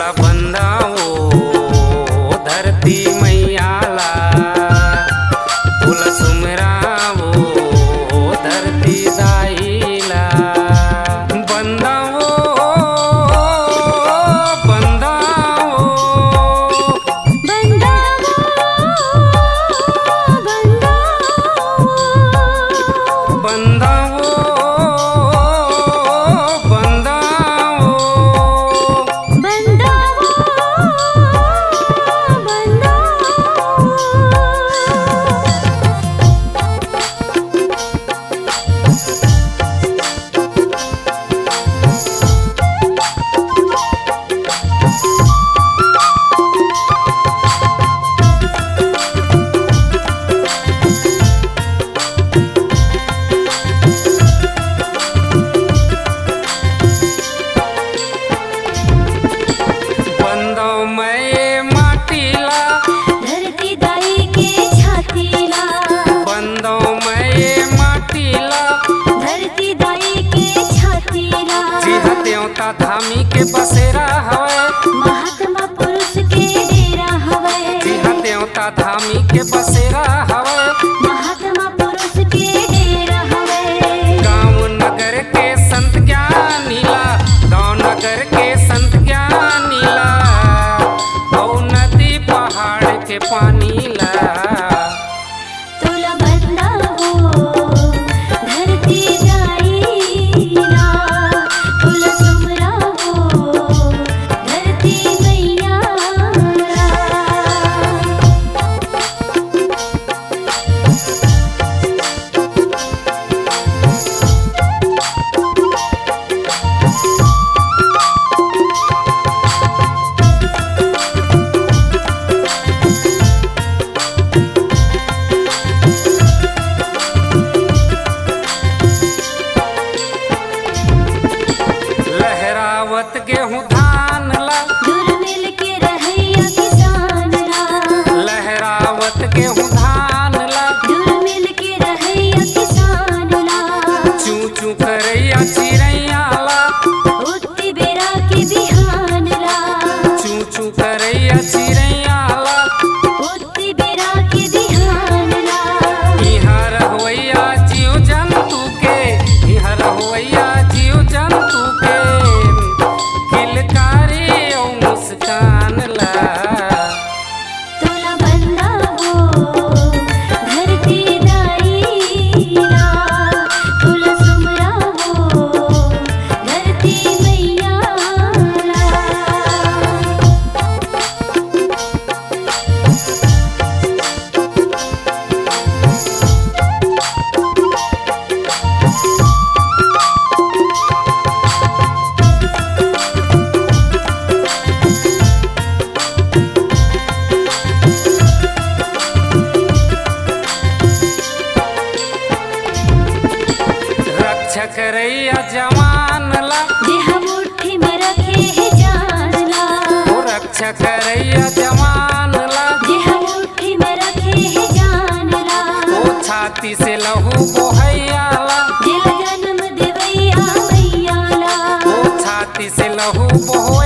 तोला बंदाओ धरती मैयाला, तोला सुमराओ धरती दाईला। बंदाओ बंदाओ बंदाओ धामी के बसेरा हवे, महात्मा पुरुष के डेरा हवे। जिहा देवता धामी के बसेरा हवे, महात्मा पुरुष के डेरा हवे। गाँव नगर के संत ज्ञानीला, गाँव नगर के संत ज्ञानीला, औ नदी पहाड़ के पानीला। तोला बंदाओ धरती दाईला, तोला सुमराओ धरती मैयाला। लहरावत गेहूं धान ला, जुर मिल के रहैया किसान ला। लहरावत गेहूं धान ला, जुर मिल के रहैया किसान ला। चू चू करैया चिड़ैया ला, उठती बेरा के बिहान ला। चू चू करैया चिड़ैया ला। उठती बेरा के बिहान ला। इहाँ रहोइया जीव जंतु के, इहाँ रहोइया जीव जंतु के, किलकारी औ मुस्कान ला। तोला बंदाओ धरती दाईला, तोला सुमराओ धरती मैयाला। रक्षा करैया जवान ला, देह मुट्ठी में रखे है जान ला। ओ रक्षा करैया जवान ला, देह मुट्ठी में रखे है जान ला। ओ छाती से लहू बोहैया ला, दिल जन्म देवैया मैया ला। ओ छाती से लहू बोहैया